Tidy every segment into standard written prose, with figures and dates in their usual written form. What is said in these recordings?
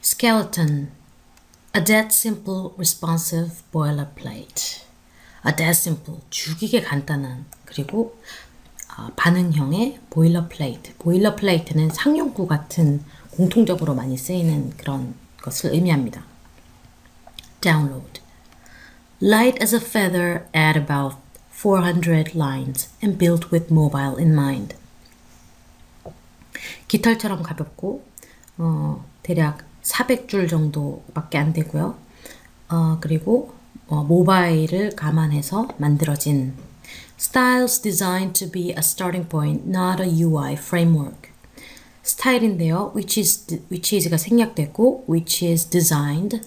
Skeleton. A dead simple responsive boilerplate. A dead simple. 죽이게 간단한. 그리고 반응형의 boilerplate. boilerplate는 상용구 같은 공통적으로 많이 쓰이는 그런 것을 의미합니다. Download. Light as a feather at about 400 lines and built with mobile in mind. 깃털처럼 가볍고 대략 400줄 정도밖에 안 되고요. 그리고 모바일을 감안해서 만들어진 Styles designed to be a starting point, not a UI framework. 스타일인데요. which is가 생략되고 which is designed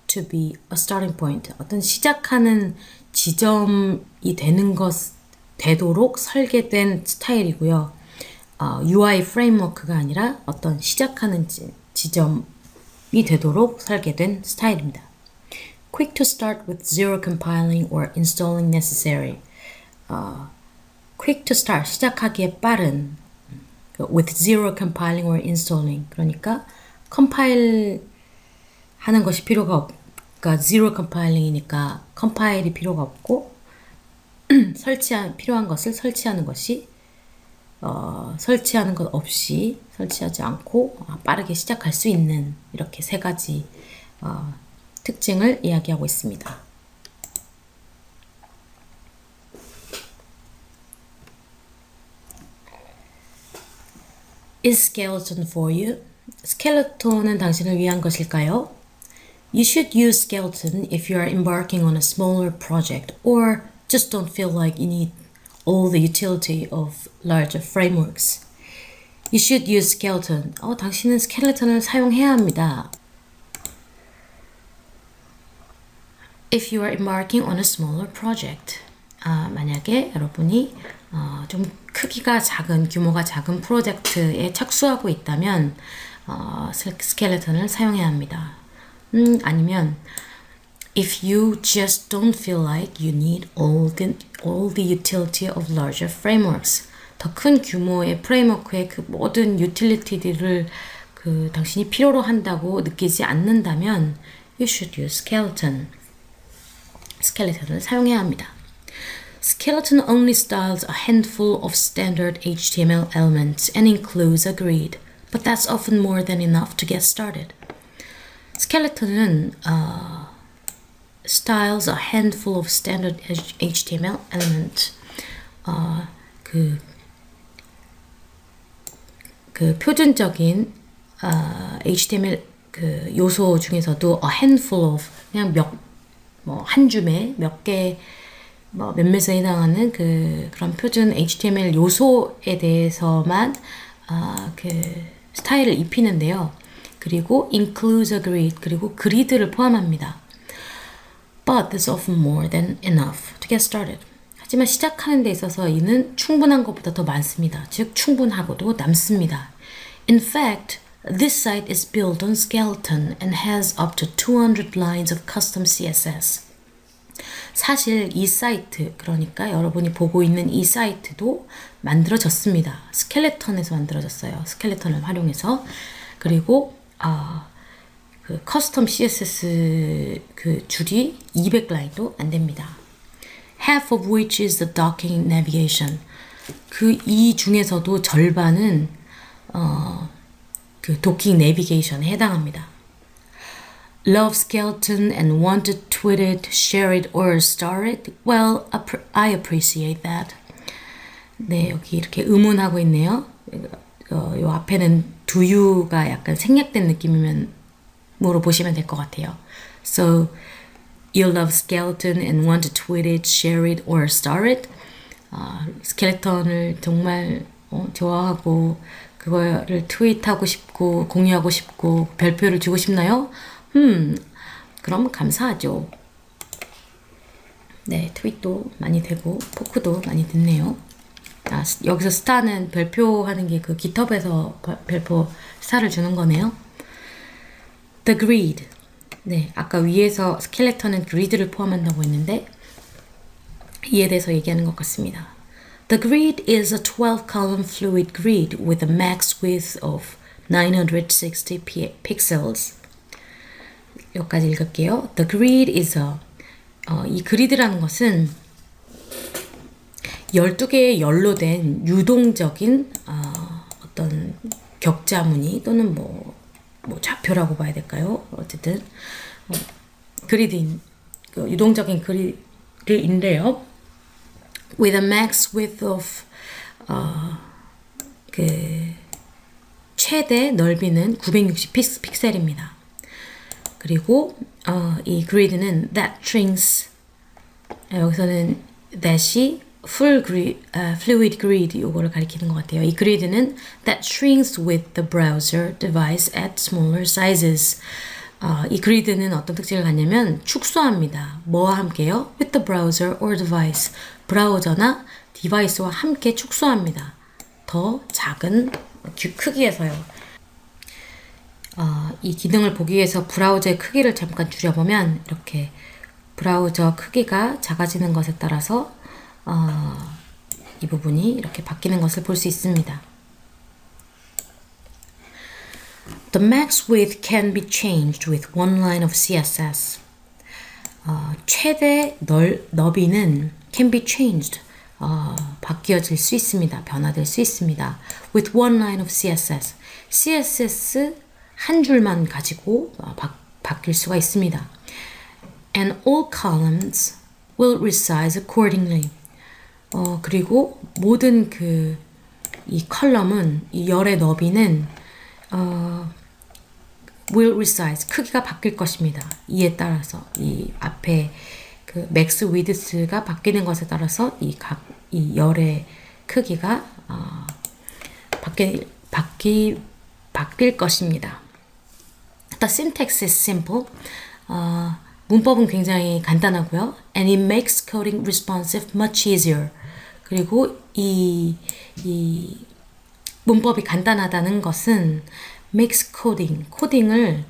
to be a starting point. 어떤 시작하는 지점이 되도록 설계된 스타일이고요. UI framework가 아니라 어떤 시작하는 지점이 되도록 설계된 스타일입니다. Quick to start with zero compiling or installing necessary. Quick to start, 시작하기에 빠른. With zero compiling or installing. 그러니까 컴파일 하는 것이 필요가 그러니까 zero compiling이니까 컴파일이 필요가 없고 필요한 것을 설치하는 것이 설치하는 것 없이 설치하지 않고 빠르게 시작할 수 있는 이렇게 세 가지 특징을 이야기하고 있습니다. Is skeleton for you? 스켈레톤은 당신을 위한 것일까요? You should use skeleton if you are embarking on a smaller project or just don't feel like you need all the utility of larger frameworks. You should use skeleton. 당신은 스켈레톤을 사용해야 합니다. If you are embarking on a smaller project. 만약에 여러분이 좀 규모가 작은 프로젝트에 착수하고 있다면 스켈레톤을 사용해야 합니다. 아니면 if you just don't feel like you need all the utility of larger frameworks. 더 큰 규모의 프레임워크의 그 모든 유틸리티들을 당신이 필요로 한다고 느끼지 않는다면 you should use skeleton. 스켈레톤을 사용해야 합니다. Skeleton only styles a handful of standard HTML elements and includes a grid, but that's often more than enough to get started. 스켈레톤은 styles a handful of standard HTML elements. 그 표준적인 HTML 요소 중에서도 a handful of 그냥 한 줌에 몇 개 몇몇에 해당하는 그런 표준 HTML 요소에 대해서만 스타일을 입히는데요. 그리고 includes a grid, 그리고 그리드를 포함합니다. But there's often more than enough to get started. 하지만 시작하는 데 있어서 이는 충분한 것보다 더 많습니다. 즉 충분하고도 남습니다. In fact, this site is built on skeleton and has up to 200 lines of custom CSS. 사실 이 사이트, 그러니까 여러분이 보고 있는 이 사이트도 만들어졌습니다. 스켈레톤에서 만들어졌어요. 스켈레톤을 활용해서. 그리고 커스텀 CSS 줄이 200라인도 안 됩니다. Half of which is the docking navigation. 이 중에서도 절반은 도킹 내비게이션에 해당합니다. Love skeleton and want to tweet it, share it, or star it? Well, I appreciate that. 네, 여기 이렇게 의문하고 있네요. 요 앞에는 do you가 약간 생략된 느낌으로 보시면 될 것 같아요. So, you love skeleton and want to tweet it, share it, or star it? 스켈레톤을 정말 좋아하고 그거를 트윗하고 싶고 공유하고 싶고 별표를 주고 싶나요? 그럼 감사하죠. 네, 트윗도 많이 되고 포크도 많이 됐네요. 여기서 스타는 별표하는 게 그 깃허브에서 별표 스타를 주는 거네요. The grid. 네, 아까 위에서 스켈레톤은 그리드를 포함한다고 했는데 이에 대해서 얘기하는 것 같습니다. The grid is a 12-column fluid grid with a max width of 960 pixels. 여기까지 읽을게요. The grid is 이 그리드라는 것은 12개의 열로 된 유동적인 어떤 격자무늬 또는 뭐 좌표라고 봐야 될까요? 어쨌든 그리드인 유동적인 그리드인데요. With a max width of 그 최대 넓이는 960 픽셀입니다. 그리고 이 그리드는 that shrinks 여기서는 that이 fluid grid 요거를 가리키는 것 같아요. 이 그리드는 that shrinks with the browser device at smaller sizes. 이 그리드는 어떤 특징을 갖냐면 축소합니다. 뭐와 함께요? With the browser or device. 브라우저나 디바이스와 함께 축소합니다. 더 작은 크기에서요. 이 기능을 보기 위해서 브라우저의 크기를 잠깐 줄여보면 이렇게 브라우저 크기가 작아지는 것에 따라서 이 부분이 이렇게 바뀌는 것을 볼 수 있습니다. The max width can be changed with one line of CSS. 최대 너비는 can be changed. 바뀌어질 수 있습니다. 변화될 수 있습니다. With one line of CSS. CSS 한 줄만 가지고 바뀔 수가 있습니다. And all columns will resize accordingly. 그리고 모든 이 컬럼은 이 열의 너비는 will resize 크기가 바뀔 것입니다. 이에 따라서 이 앞에 그 max width가 바뀌는 것에 따라서 이 열의 크기가 바뀔 것입니다. The syntax is simple. 문법은 굉장히 간단하고요. And it makes coding responsive much easier. 그리고 이 문법이 간단하다는 것은 makes 코딩을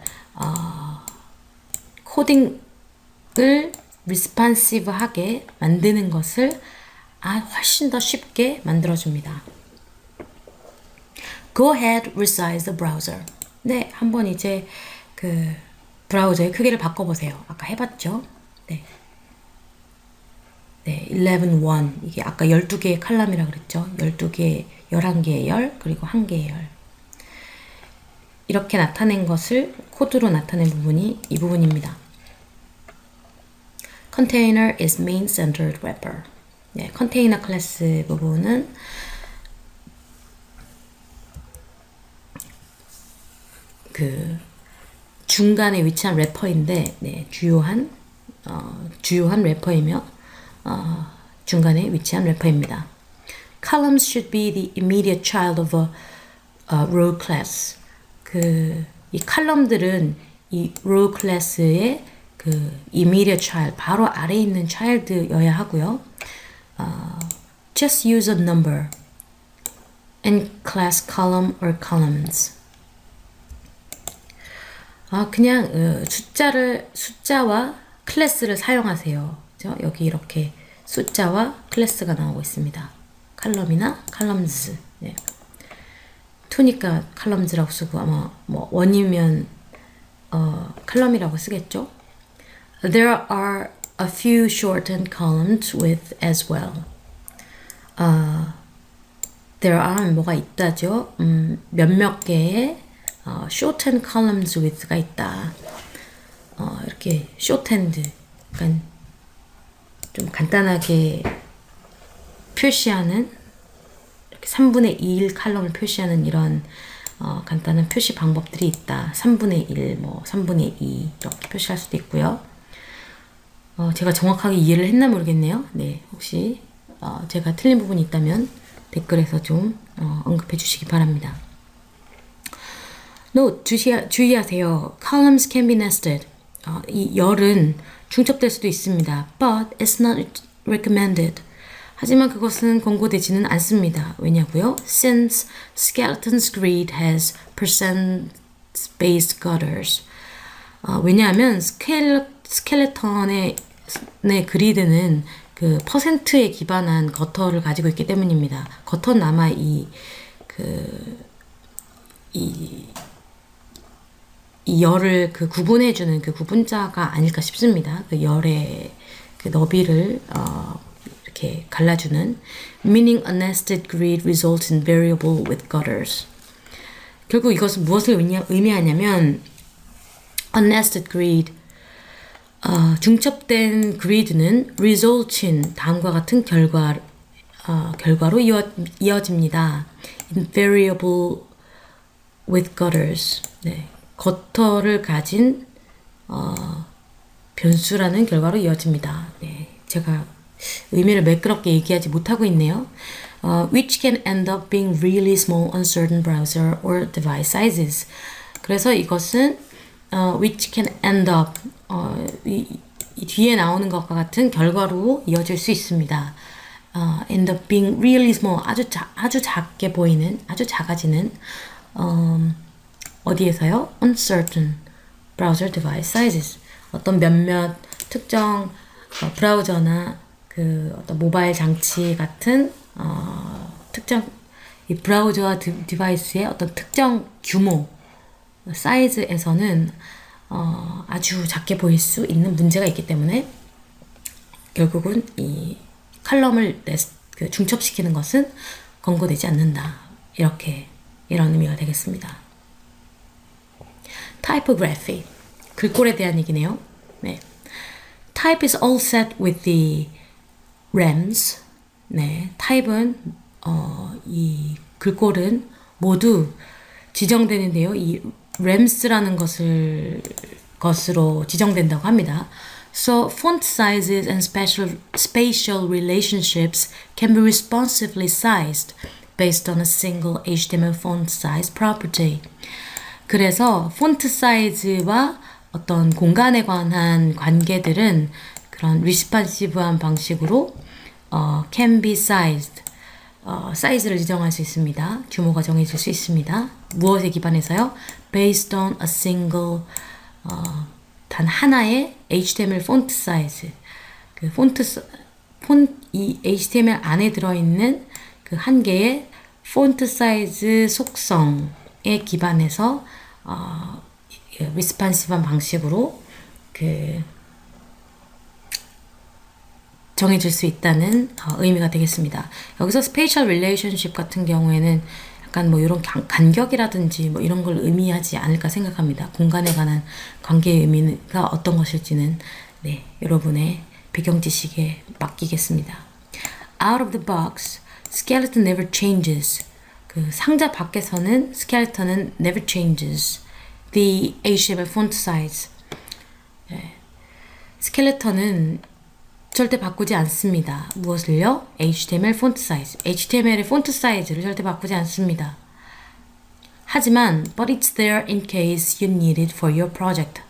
responsive하게 만드는 것을 훨씬 더 쉽게 만들어줍니다. Go ahead, resize the browser. 네, 한번 이제 그 브라우저의 크기를 바꿔보세요. 아까 해봤죠? 네. 네, 11, 이게 아까 12개의 칼럼이라 그랬죠? 12개, 11개의 열, 그리고 1개의 열. 이렇게 나타낸 것을 코드로 나타낸 부분이 이 부분입니다. Container is main-centered wrapper. 네, 컨테이너 클래스 부분은 그 중간에 위치한 래퍼인데, 네, 주요한 래퍼이며 중간에 위치한 래퍼입니다. Columns should be the immediate child of a row class. 이 칼럼들은 이 row class의 그 immediate child, 바로 아래에 있는 child여야 하고요. Just use a number in class column or columns. 그냥 숫자와 클래스를 사용하세요. 그렇죠? 여기 이렇게 숫자와 클래스가 나오고 있습니다. 칼럼이나 columns. 네. 2니까 columns라고 쓰고 아마 뭐 1이면 칼럼이라고 쓰겠죠. There are a few shortened columns with as well. There are 뭐가 있다죠. 몇몇 개의 shortened columns with가 있다. 이렇게 shortened, 약간 좀 간단하게 표시하는, 이렇게 3분의 1 칼럼을 표시하는 이런 간단한 표시 방법들이 있다. 3분의 1, 뭐 3분의 2 이렇게 표시할 수도 있고요. 제가 정확하게 이해를 했나 모르겠네요. 네, 혹시 제가 틀린 부분이 있다면 댓글에서 좀 언급해 주시기 바랍니다. Note, 주의하세요. Columns can be nested. 이 열은 중첩될 수도 있습니다. But it's not recommended. 하지만 그것은 권고되지는 않습니다. 왜냐고요? Since skeleton's grid has percent-based gutters. 왜냐하면 스켈레톤의 그리드는 그 퍼센트에 기반한 거터를 가지고 있기 때문입니다. 거터는 아마 이 이 열을 그 구분해주는 그 구분자가 아닐까 싶습니다. 그 열의 그 너비를 이렇게 갈라주는 meaning a nested grid results in variable with gutters. 결국 이것은 무엇을 의미하냐면 a nested grid 중첩된 그리드는 results in 다음과 같은 결과로 이어집니다. in variable with gutters. 네, 거터를 가진 변수라는 결과로 이어집니다. 네, 제가 의미를 매끄럽게 얘기하지 못하고 있네요. Which can end up being really small on certain browser or device sizes. 그래서 이것은 which can end up 이 뒤에 나오는 것과 같은 결과로 이어질 수 있습니다. end up being really small 아주 작게 보이는 아주 작아지는 어디에서요? uncertain browser device sizes 어떤 몇몇 특정 브라우저나 그 어떤 모바일 장치 같은 특정 이 브라우저와 디바이스의 어떤 특정 규모 사이즈에서는 아주 작게 보일 수 있는 문제가 있기 때문에 결국은 이 칼럼을 중첩시키는 것은 권고되지 않는다. 이런 의미가 되겠습니다. Typography 글꼴에 대한 얘기네요. 네. Type is all set with the rems. 네, 타입은 이 글꼴은 모두 지정되는데요. 이 rems라는 것으로 지정된다고 합니다. So font sizes and spatial relationships can be responsively sized based on a single HTML font size property. 그래서 폰트 사이즈와 어떤 공간에 관한 관계들은 그런 리스판시브한 방식으로 can be sized 사이즈를 지정할 수 있습니다. 규모가 정해질 수 있습니다. 무엇에 기반해서요? Based on a single 단 하나의 HTML 폰트 사이즈 그 이 HTML 안에 들어있는 그 한 개의 폰트 사이즈 속성에 기반해서 리스판시브한 방식으로 정해질 수 있다는 의미가 되겠습니다. 여기서 spatial relationship 같은 경우에는 약간 뭐 이런 간격이라든지 뭐 이런 걸 의미하지 않을까 생각합니다. 공간에 관한 관계의 의미가 어떤 것일지는 네, 여러분의 배경 지식에 맡기겠습니다. Out of the box, skeleton never changes. 그 상자 밖에서는 skeleton은 never changes the HTML font size. 네. 스켈레톤은 절대 바꾸지 않습니다. 무엇을요? HTML 폰트 사이즈. HTML의 폰트 사이즈를 절대 바꾸지 않습니다. 하지만 but it's there in case you need it for your project.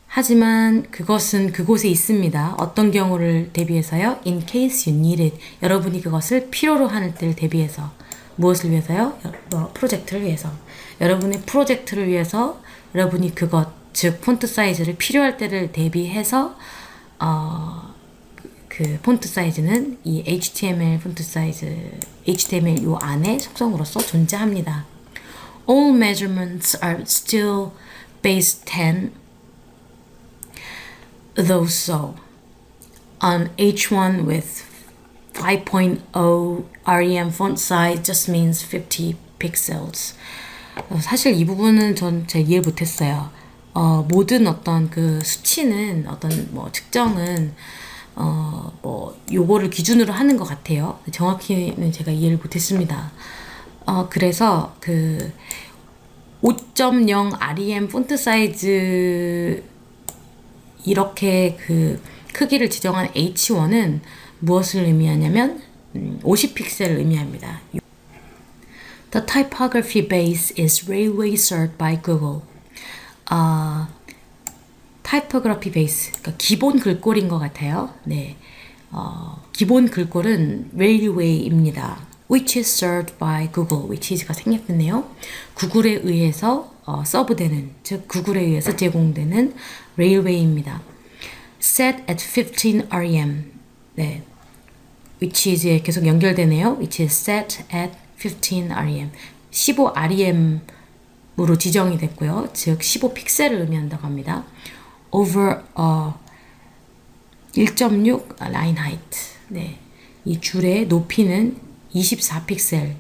하지만 그것은 그곳에 있습니다. 어떤 경우를 대비해서요? In case you need it. 여러분이 그것을 필요로 하는 때를 대비해서. 무엇을 위해서요? 프로젝트를 위해서. 여러분의 프로젝트를 위해서 여러분이 그것, 즉 폰트 사이즈를 필요할 때를 대비해서 그 폰트 사이즈는 이 HTML 폰트 사이즈, HTML 요 안에 속성으로서 존재합니다. All measurements are still base 10, though so. On H1 with 5.0 REM font size just means 50 pixels. 사실 이 부분은 전 잘 이해 못했어요. 모든 어떤 그 수치는 어떤 뭐 측정은 뭐 요거를 기준으로 하는 것 같아요. 정확히는 제가 이해를 못했습니다. 그래서 그 5.0 REM 폰트 사이즈 이렇게 그 크기를 지정한 H1은 무엇을 의미하냐면 50픽셀을 의미합니다. The typography base is Railway Cert by Google. 타이포그래피 베이스, 그러니까 기본 글꼴인 것 같아요. 네, 기본 글꼴은 Railway입니다. Which is served by Google. Which is가 생략됐네요. 구글에 의해서 서브되는, 즉 구글에 의해서 제공되는 Railway입니다. Set at 15 rem. 네, which is에 계속 연결되네요. Which is set at 15 rem. 15 rem 으로 지정이 됐고요. 즉 15픽셀을 의미한다고 합니다. over 1.6 line height. 네. 이 줄의 높이는 24픽셀에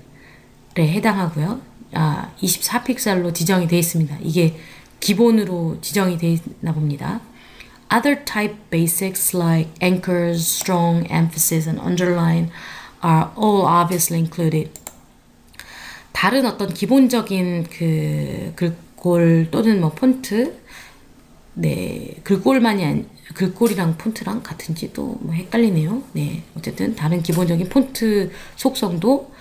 해당하고요. 24픽셀로 지정이 되어 있습니다. 이게 기본으로 지정이 되어 있나 봅니다. Other type basics like anchors, strong, emphasis, and underline are all obviously included. 다른 어떤 기본적인 그 글꼴 또는 뭐 폰트, 네, 글꼴이랑 폰트랑 같은지도 뭐 헷갈리네요. 네, 어쨌든 다른 기본적인 폰트 속성도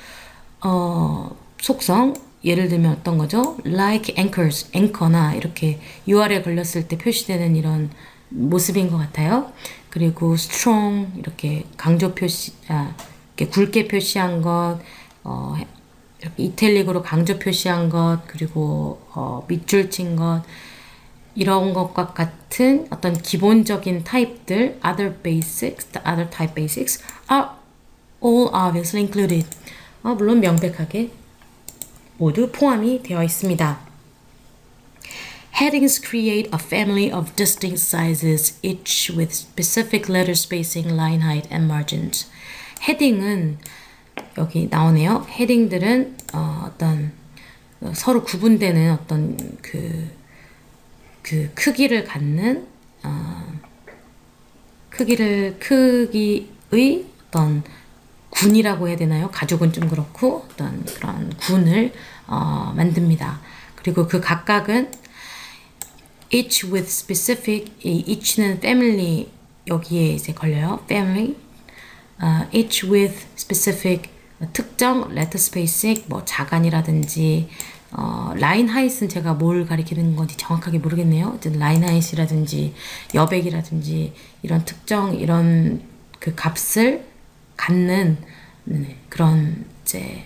속성 예를 들면 어떤 거죠? Like anchors, 앵커나 이렇게 URL에 걸렸을 때 표시되는 이런 모습인 것 같아요. 그리고 strong 이렇게 강조 표시, 이렇게 굵게 표시한 것, 이렇게 이탈릭으로 강조 표시한 것, 그리고 밑줄 친 것, 이런 것과 같은 어떤 기본적인 타입들, other type basics are all obviously included. 물론 명백하게 모두 포함이 되어 있습니다. Headings create a family of distinct sizes, each with specific letter spacing, line height, and margins. 헤딩은 여기 나오네요. 헤딩들은 어떤 서로 구분되는 어떤 그 크기를 갖는 크기의 어떤 군이라고 해야 되나요? 가죽은 좀 그렇고 어떤 그런 군을 만듭니다. 그리고 그 각각은 each with specific, each는 family 여기에 이제 걸려요. family, each with specific 특정 letter spacing, 뭐 자간이라든지 라인 하이트는 제가 뭘 가리키는 건지 정확하게 모르겠네요. 라인 하이트라든지 여백이라든지 이런 특정 이런 그 값을 갖는 그런 이제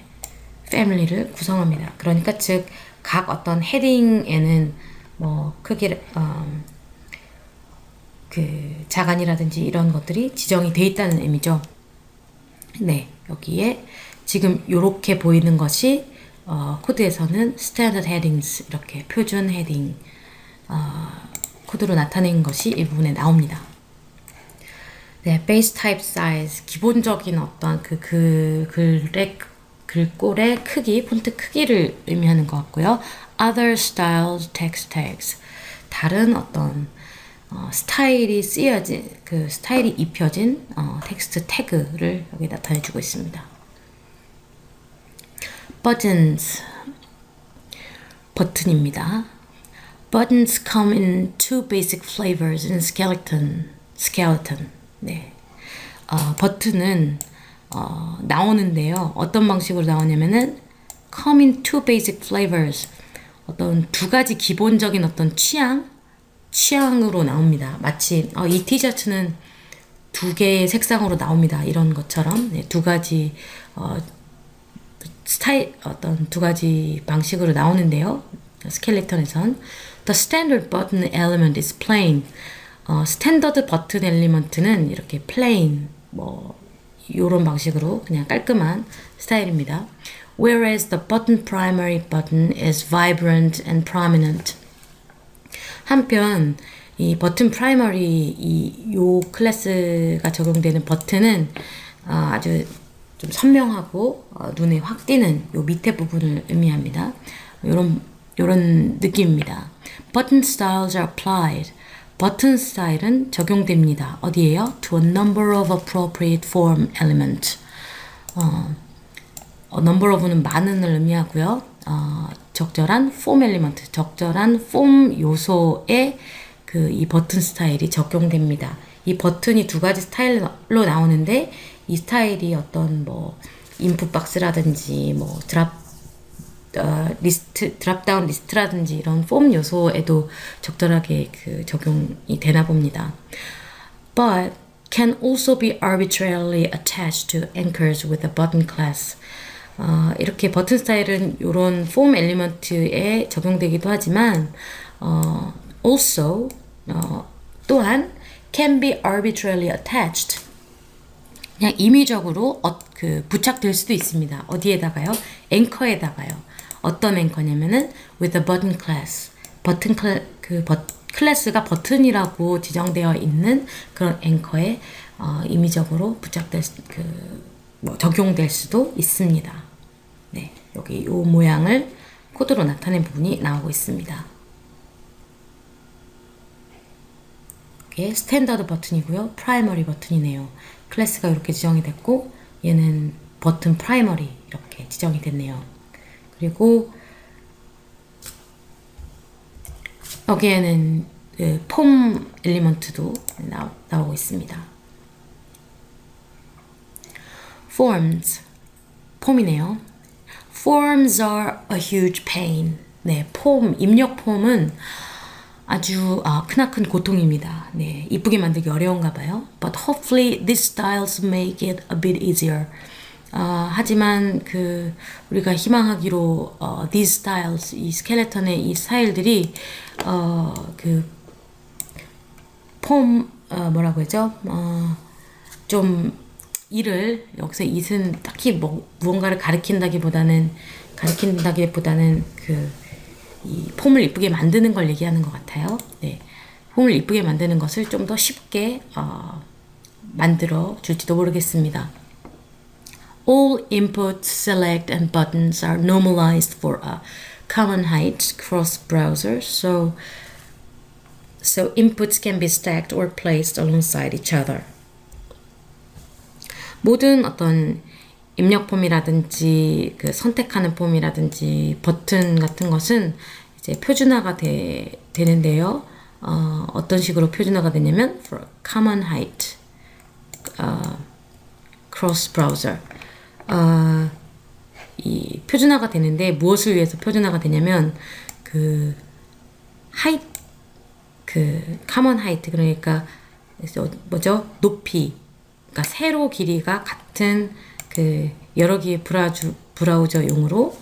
패밀리를 구성합니다. 그러니까 즉 각 어떤 헤딩에는 뭐 크기를 그 자간이라든지 이런 것들이 지정이 돼 있다는 의미죠. 네, 여기에 지금 이렇게 보이는 것이 코드에서는 standard headings 이렇게 표준 헤딩 코드로 나타낸 것이 이 부분에 나옵니다. 네, base type size 기본적인 어떤 그 글꼴의 크기, 폰트 크기를 의미하는 것 같고요. Other styles text tags 다른 어떤 스타일이 쓰여진 그 스타일이 입혀진 텍스트 태그를 여기 나타내주고 있습니다. Buttons 버튼입니다. Buttons come in two basic flavors in skeleton. 네, 버튼은 나오는데요. 어떤 방식으로 나오냐면은 come in two basic flavors. 어떤 두 가지 기본적인 어떤 취향으로 나옵니다. 마치 이 티셔츠는 두 개의 색상으로 나옵니다. 이런 것처럼 네, 두 가지 스타일 어떤 두 가지 방식으로 나오는데요. 스켈레톤에선 The standard button element is plain. 스탠더드 버튼 엘리먼트는 이렇게 plain 뭐 이런 방식으로 그냥 깔끔한 스타일입니다. Whereas the button primary button is vibrant and prominent. 한편 이 버튼 프라이머리 요 클래스가 적용되는 버튼은 아주 좀 선명하고 눈에 확 띄는 요 밑에 부분을 의미합니다. 요런 느낌입니다. Button styles are applied. 버튼 스타일은 적용됩니다. 어디에요? To a number of appropriate form element. number of는 많은을 의미하고요. 적절한 form element, 적절한 form 요소에 이 버튼 스타일이 적용됩니다. 이 버튼이 두 가지 스타일로 나오는데 이 스타일이 어떤 뭐 인풋 박스라든지 뭐 드랍다운 리스트라든지 이런 폼 요소에도 적절하게 적용이 되나 봅니다. But can also be arbitrarily attached to anchors with a button class. 이렇게 버튼 스타일은 이런 폼 엘리먼트에 적용되기도 하지만 also 또한 can be arbitrarily attached. 그냥 임의적으로 부착될 수도 있습니다. 어디에다가요? 앵커에다가요. 어떤 앵커냐면은 with a button class. 클래스가 버튼이라고 지정되어 있는 그런 앵커에 임의적으로 적용될 수도 있습니다. 네, 여기 이 모양을 코드로 나타낸 부분이 나오고 있습니다. 이게 스탠다드 버튼이고요. 프라이머리 버튼이네요. 클래스가 이렇게 지정이 됐고 얘는 버튼 프라이머리 이렇게 지정이 됐네요. 그리고 여기에는 폼 엘리먼트도 나오고 있습니다. Forms, 폼이네요. Forms are a huge pain. 네, 입력 폼은 아주 크나큰 고통입니다. 네, 이쁘게 만들기 어려운가 봐요. But hopefully these styles make it a bit easier. 하지만 우리가 희망하기로 these styles, 이 스켈레톤의 이 스타일들이 뭐라고 하죠? 좀 여기서 it은 딱히 무언가를 가리킨다기보다는 이 폼을 이쁘게 만드는 걸 얘기하는 것 같아요. 네, 폼을 이쁘게 만드는 것을 좀 더 쉽게 만들어 줄지도 모르겠습니다. All input, select, and buttons are normalized for a common height cross browsers, so inputs can be stacked or placed alongside each other. 모든 어떤 입력 폼이라든지 선택하는 폼이라든지 버튼 같은 것은 이제 표준화가 되는데요. 어떤 식으로 표준화가 되냐면 for a common height cross browser. 이 표준화가 되는데 무엇을 위해서 표준화가 되냐면 common height 그러니까 높이, 그러니까 세로 길이가 같은 여러 개의 브라우저용으로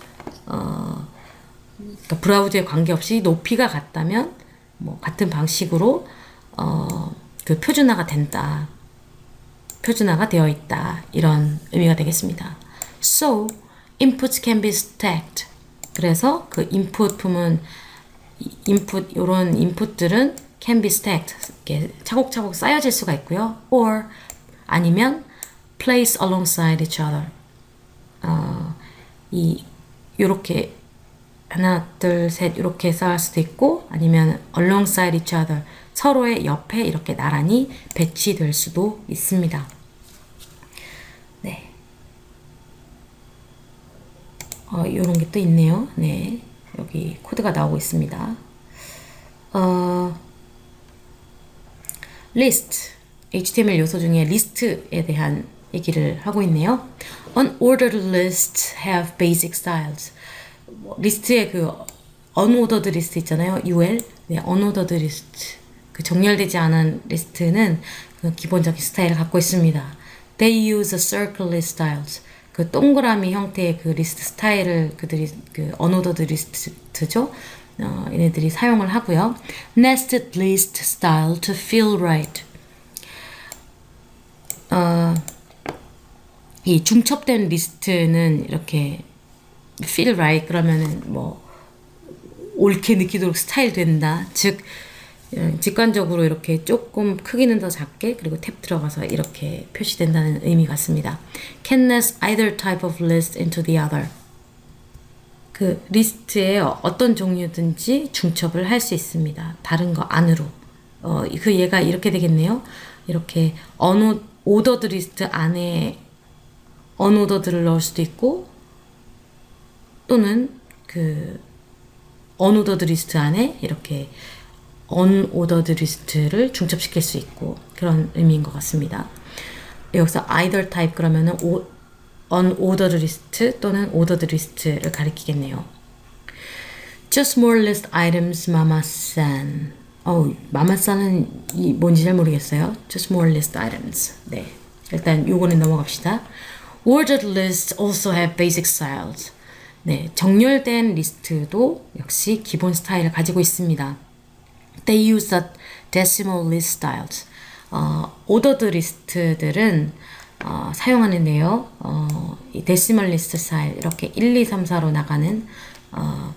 그러니까 브라우저에 관계없이 높이가 같다면 같은 방식으로 표준화가 된다. 표준화가 되어 있다. 이런 의미가 되겠습니다. So, inputs can be stacked. 그래서 인풋 품은 이런 인풋들은 can be stacked. 이렇게 차곡차곡 쌓여질 수가 있고요. or 아니면 place alongside each other. 요렇게 하나, 둘, 셋 이렇게 쌓을 수도 있고 아니면 alongside each other. 서로의 옆에 이렇게 나란히 배치될 수도 있습니다. 네. 요런 게 또 있네요. 네. 여기 코드가 나오고 있습니다. list. HTML 요소 중에 리스트에 대한 얘기를 하고 있네요. Unordered lists have basic styles. 리스트의 unordered 리스트 있잖아요. UL. 네, unordered 리스트. 정렬되지 않은 리스트는 기본적인 스타일을 갖고 있습니다. They use a circle list styles. 동그라미 형태의 리스트 스타일을 그들이 unordered 리스트죠. 얘네들이 사용을 하고요. Nested list style to feel right. 이 중첩된 리스트는 이렇게 feel right 그러면은 옳게 느끼도록 스타일 된다. 즉 직관적으로 이렇게 조금 크기는 더 작게 그리고 탭 들어가서 이렇게 표시된다는 의미 같습니다. Can nest either type of list into the other. 리스트의 어떤 종류든지 중첩을 할 수 있습니다. 다른 거 안으로. 얘가 이렇게 되겠네요. 이렇게 ordered 리스트 안에 unordered를 넣을 수도 있고 또는 unordered 리스트 안에 이렇게 unordered 리스트를 중첩시킬 수 있고 그런 의미인 것 같습니다. 여기서 either type 그러면은 unordered 리스트 또는 ordered 리스트를 가리키겠네요. Just more list items, Mama-san. 마마산은 뭔지 잘 모르겠어요. Just more list items. 네, 일단 요거는 넘어갑시다. Ordered lists also have basic styles. 네, 정렬된 리스트도 역시 기본 스타일을 가지고 있습니다. They use the decimal list styles. ordered 리스트들은 사용하는데요. 이 데시멀 리스트 스타일 이렇게 1, 2, 3, 4로 나가는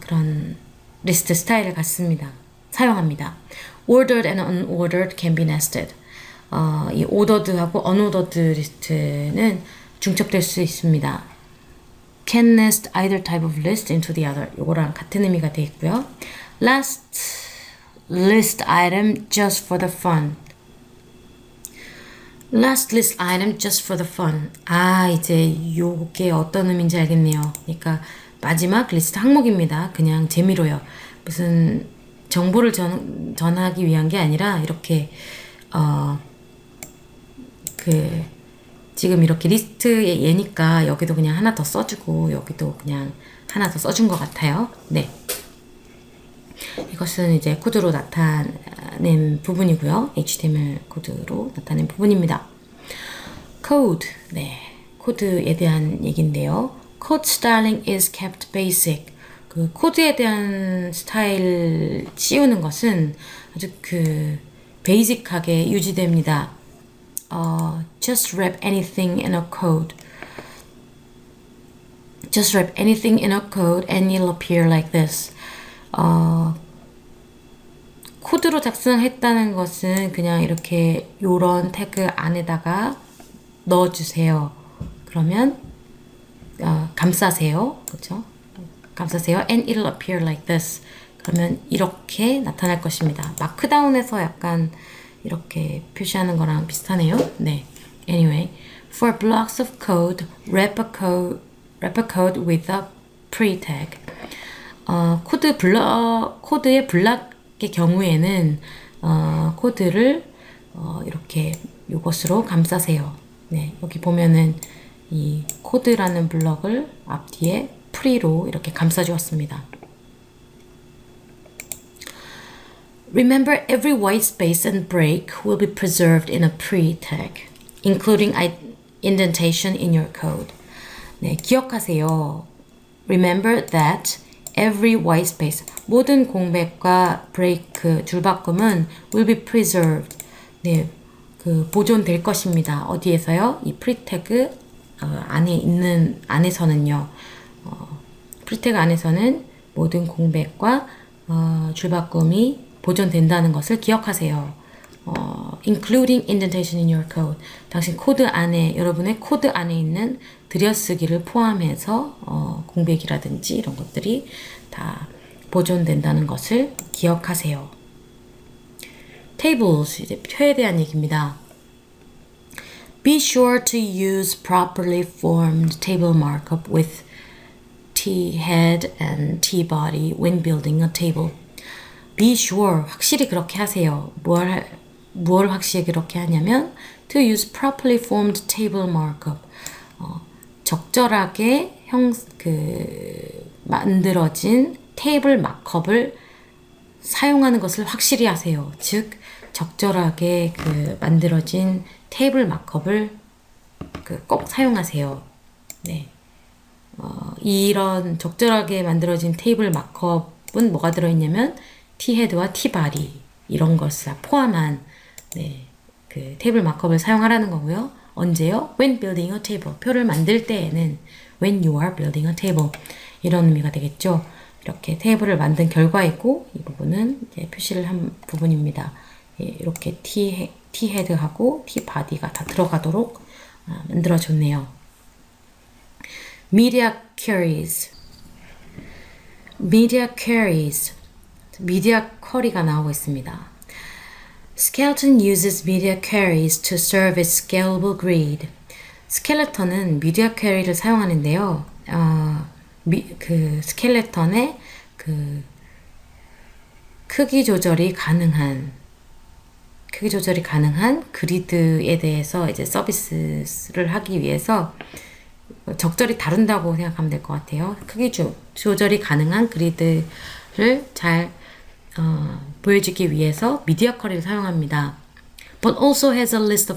그런 리스트 스타일을 사용합니다. Ordered and unordered can be nested. 이 ordered하고 unordered 리스트는 중첩될 수 있습니다. Can nest either type of list into the other. 요거랑 같은 의미가 되어 있고요. Last list item just for the fun. Last list item just for the fun. 이제 요게 어떤 의미인지 알겠네요. 그러니까 마지막 리스트 항목입니다. 그냥 재미로요. 무슨 정보를 전하기 위한 게 아니라 이렇게 지금 이렇게 리스트의 예니까 여기도 그냥 하나 더 써주고 여기도 그냥 하나 더 써준 것 같아요. 네. 이것은 이제 코드로 나타낸 부분이고요. HTML 코드로 나타낸 부분입니다. Code. 네. 코드에 대한 얘기인데요. Code styling is kept basic. 그 코드에 대한 스타일 씌우는 것은 아주 베이직하게 유지됩니다. Just wrap anything in a code. Just wrap anything in a code and it'll appear like this. 코드로 작성했다는 것은 그냥 이렇게 요런 태그 안에다가 넣어주세요. 그러면 감싸세요. 그렇죠? 감싸세요. And it'll appear like this. 그러면 이렇게 나타날 것입니다. 마크다운에서 약간 이렇게 표시하는 거랑 비슷하네요. 네. Anyway, for blocks of code, wrap a code with a pre-tag. 코드의 블락의 경우에는 코드를 이렇게 요것으로 감싸세요. 네, 여기 보면은 이 코드라는 블럭을 앞뒤에 프리로 이렇게 감싸 주었습니다. Remember, every white space and break will be preserved in a pre-tag, including indentation in your code. 네, 기억하세요. Remember that every white space, 모든 공백과 break, 줄바꿈은 will be preserved. 네, 보존될 것입니다. 어디에서요? 이 pre-tag 안에서는요. pre-tag 안에서는 모든 공백과 줄바꿈이 보존된다는 것을 기억하세요. Including indentation in your code. 당신 코드 안에, 여러분의 코드 안에 있는 들여쓰기를 포함해서 공백이라든지 이런 것들이 다 보존된다는 것을 기억하세요. Tables, 이제 표에 대한 얘기입니다. Be sure to use properly formed table markup with t-head and t-body when building a table. Be sure, 확실히 그렇게 하세요. 뭘 확실히 그렇게 하냐면 to use properly formed table markup. 적절하게 만들어진 테이블 마크업을 사용하는 것을 확실히 하세요. 즉, 적절하게 만들어진 테이블 마크업을 꼭 사용하세요. 네. 이런 적절하게 만들어진 테이블 마크업은 뭐가 들어있냐면 T-헤드와 T-바디 이런 것을 포함한 테이블 마크업을 사용하라는 거고요. 언제요? When building a table. 표를 만들 때에는 when you are building a table 이런 의미가 되겠죠. 이렇게 테이블을 만든 결과이고 이 부분은 이제 표시를 한 부분입니다. 이렇게 T-헤드하고 T-바디가 다 들어가도록 만들어줬네요. Media queries. Media queries. 미디어 쿼리가 나오고 있습니다. Skeleton uses media queries to serve its scalable grid. 스켈레톤은 미디어 퀘리를 사용하는데요. 스켈레톤의 크기 조절이 가능한 그리드에 대해서 이제 서비스를 하기 위해서 적절히 다룬다고 생각하면 될 것 같아요. 크기 조절이 가능한 그리드를 잘 보여주기 위해서 미디어 쿼리를 사용합니다. But also has a list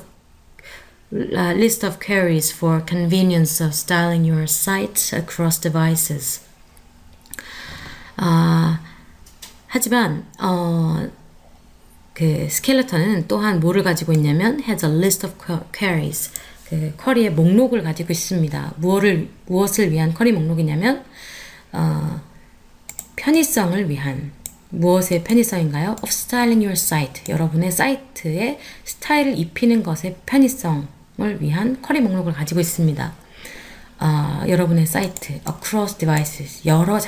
of queries for convenience of styling your site across devices. 하지만 스켈레톤은 또한 뭐를 가지고 있냐면 has a list of queries. 쿼리의 목록을 가지고 있습니다. 무엇을 위한 쿼리 목록이냐면 편의성을 위한 무엇의 편의성인가요? of styling your site. 여러분의 사이트에 스타일을 입히는 것의 편의성을 위한 쿼리 목록을 가지고 있습니다. 여러분의 사이트 across devices. 여러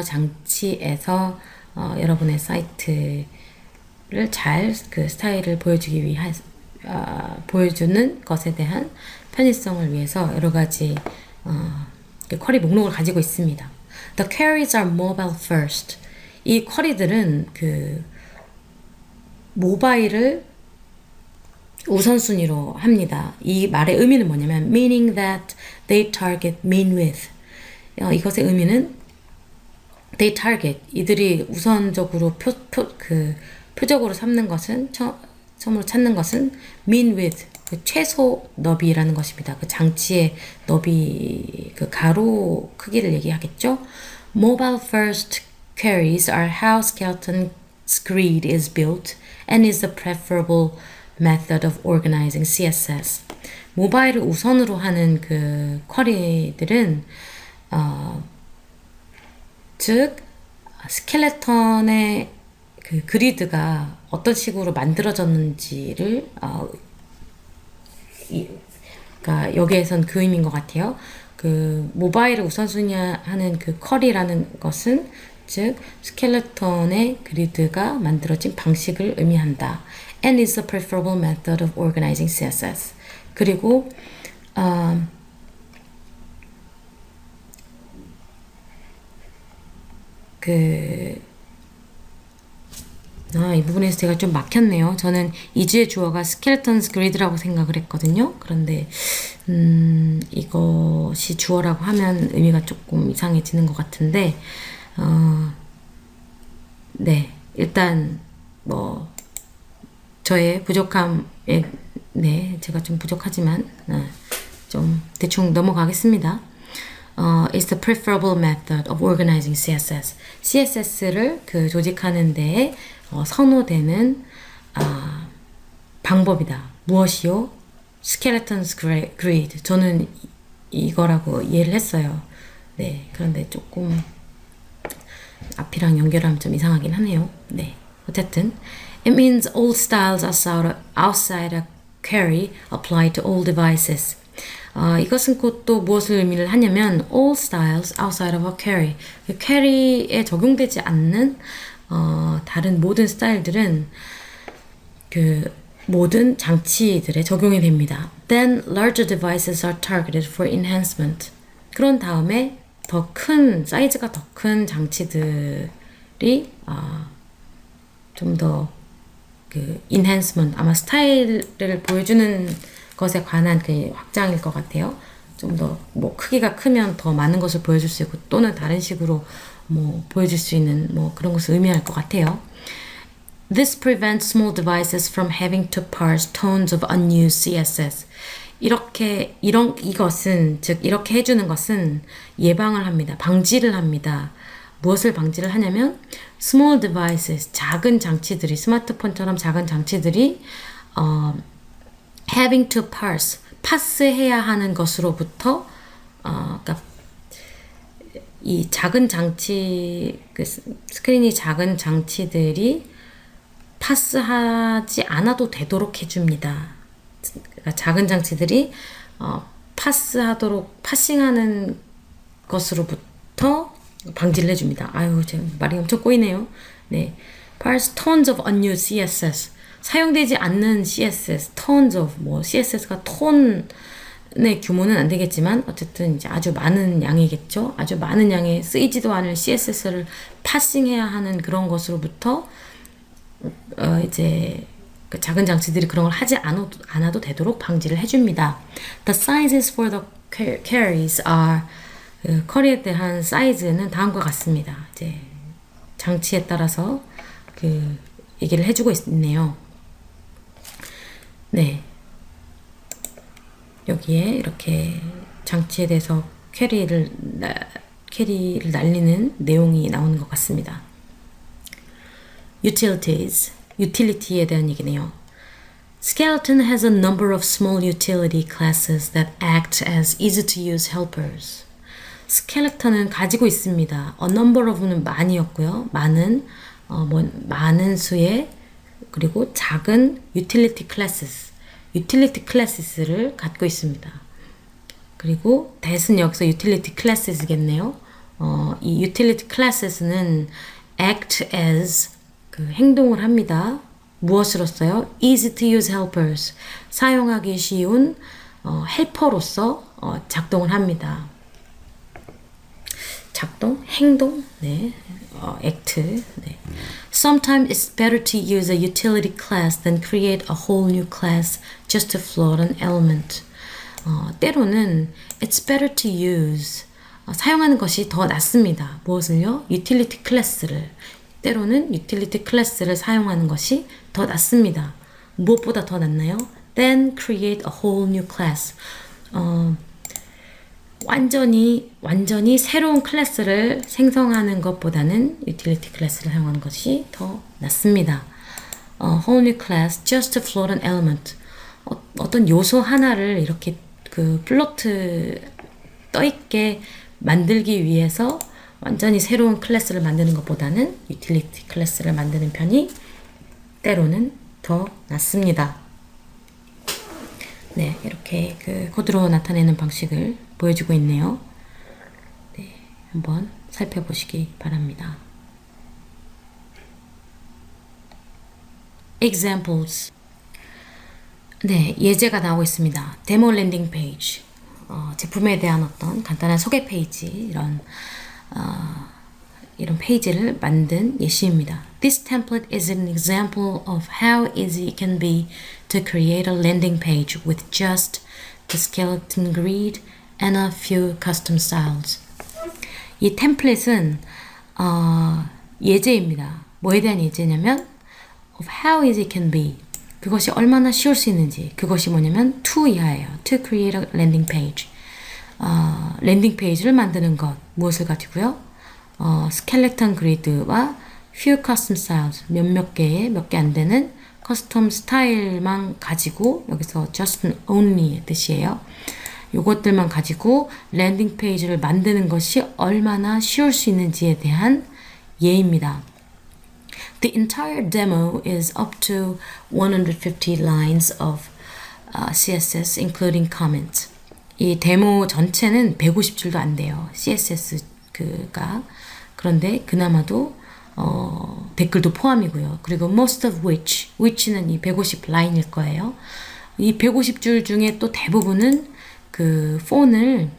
장치에서 여러분의 사이트를 잘 그 스타일을 보여주기 위한 보여주는 것에 대한 편의성을 위해서 여러 가지 그 쿼리 목록을 가지고 있습니다. The queries are mobile first. 이 쿼리들은 그 모바일을 우선순위로 합니다. 이 말의 의미는 뭐냐면 meaning that they target mean with. 이것의 의미는 they target. 이들이 우선적으로 표적으로 삼는 것은 처음으로 찾는 것은 mean with. 그 최소 너비라는 것입니다. 그 장치의 너비, 그 가로 크기를 얘기하겠죠. Mobile first queries are how Skeleton's grid is built and is the preferable method of organizing CSS. 모바일을 우선으로 하는 그 쿼리들은 즉 스켈레톤의 그 그리드가 어떤 식으로 만들어졌는지를 그러니까 여기에선 그 의미인 것 같아요. 그 모바일을 우선순위하는 그 쿼리라는 것은 즉 스켈레톤의 그리드가 만들어진 방식을 의미한다. And is the preferable method of organizing CSS. 그리고 이 부분에서 제가 좀 막혔네요. 저는 이주의 주어가 Skeleton's Grid라고 생각을 했거든요. 그런데 이것이 주어라고 하면 의미가 조금 이상해지는 것 같은데 네, 일단 뭐 저의 부족함에 제가 좀 부족하지만 좀 대충 넘어가겠습니다. is the preferable method of organizing CSS. CSS를 그 조직하는 데에 선호되는 방법이다. 무엇이요? Skeleton's grid. 저는 이거라고 이해를 했어요. 네, 그런데 조금 앞이랑 연결하면 좀 이상하긴 하네요. 네, 어쨌든 it means all styles outside a query apply to all devices. 이것은 곧 또 무엇을 의미를 하냐면 all styles outside of a query. 그 퀘리에 적용되지 않는 다른 모든 스타일들은 그 모든 장치들에 적용이 됩니다. Then larger devices are targeted for enhancement. 그런 다음에 더 큰 사이즈가 더 큰 장치들이 좀 더 그 enhancement 아마 스타일을 보여주는 것에 관한 그 확장일 것 같아요. 좀 더 뭐 크기가 크면 더 많은 것을 보여줄 수 있고 또는 다른 식으로 뭐 보여줄 수 있는 뭐 그런 것을 의미할 것 같아요. This prevents small devices from having to parse tones of unused CSS. 이것은 즉 이렇게 해주는 것은 예방을 합니다. 방지를 합니다. 무엇을 방지를 하냐면 small devices 작은 장치들이 스마트폰처럼 작은 장치들이 having to parse 파스해야 하는 것으로부터 그러니까 이 작은 장치 그 스크린이 작은 장치들이 파스하지 않아도 되도록 해줍니다. 그러니까 작은 장치들이 파싱하는 것으로부터 방지를 해줍니다. 아유, 제 말이 엄청 꼬이네요. 네, parse tons of unused CSS. 사용되지 않는 CSS, tons of 뭐 CSS가 톤의 규모는 안 되겠지만 어쨌든 이제 아주 많은 양이겠죠. 아주 많은 양의 쓰이지도 않을 CSS를 파싱해야 하는 그런 것으로부터 이제 그 작은 장치들이 그런 걸 하지 않아도 되도록 방지를 해줍니다. The sizes for the queries are 쿼리에 대한 사이즈는 다음과 같습니다. 이제 장치에 따라서 그 얘기를 해주고 있네요. 네, 여기에 이렇게 장치에 대해서 퀘리를 날리는 내용이 나오는 것 같습니다. Utilities, utility에 대한 얘기네요. Skeleton has a number of small utility classes that act as easy-to-use helpers. skeleton은 가지고 있습니다. a number of는 많이였고요. 많은, 많은 수의, 그리고 작은 utility classes를 갖고 있습니다. 그리고 that은 여기서 utility classes겠네요. 이 utility classes는 act as 그 행동을 합니다. 무엇으로써요? easy to use helpers. 사용하기 쉬운 헬퍼로서 작동을 합니다. 작동, 행동, 네, act. 네. Sometimes it's better to use a utility class than create a whole new class just to float an element. 때로는 it's better to use 사용하는 것이 더 낫습니다. 무엇을요? utility class를. 때로는 utility class를 사용하는 것이 더 낫습니다. 무엇보다 더 낫나요? Then create a whole new class. 완전히 새로운 클래스를 생성하는 것보다는 utility class를 사용하는 것이 더 낫습니다. whole new class just to float an element. 어떤 요소 하나를 이렇게 그 플로트 떠있게 만들기 위해서 완전히 새로운 클래스를 만드는 것보다는 utility 클래스를 만드는 편이 때로는 더 낫습니다. 네, 이렇게 그 코드로 나타내는 방식을 보여주고 있네요. 네, 한번 살펴보시기 바랍니다. Examples. 네, 예제가 나오고 있습니다. 데모 랜딩 페이지. 제품에 대한 어떤 간단한 소개 페이지, 이런 페이지를 만든 예시입니다. This template is an example of how easy it can be to create a landing page with just the skeleton grid and a few custom styles. 이 템플릿은 예제입니다. 뭐에 대한 예제냐면 of how easy it can be. 그것이 얼마나 쉬울 수 있는지. 그것이 뭐냐면 to 이하예요. To create a landing page. 랜딩 페이지를 만드는 것. 무엇을 가지고요? 스켈레톤 그리드와 few custom styles. 몇 개 안 되는 커스텀 스타일만 가지고, 여기서 just only 뜻이에요. 요것들만 가지고 랜딩 페이지를 만드는 것이 얼마나 쉬울 수 있는지에 대한 예입니다. The entire demo is up to 150 lines of CSS including comments. 이 데모 전체는 150줄도 안 돼요. CSS가. 그런데 그나마도 댓글도 포함이고요. 그리고 most of which는 이 150 라인일 거예요. 이 150줄 중에 또 대부분은 그 폰을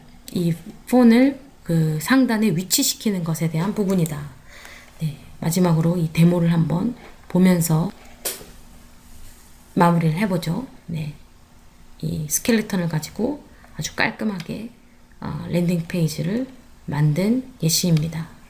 그 상단에 위치시키는 것에 대한 부분이다. 네, 마지막으로 이 데모를 한번 보면서 마무리를 해보죠. 네, 이 스켈레톤을 가지고 아주 깔끔하게 랜딩 페이지를 만든 예시입니다.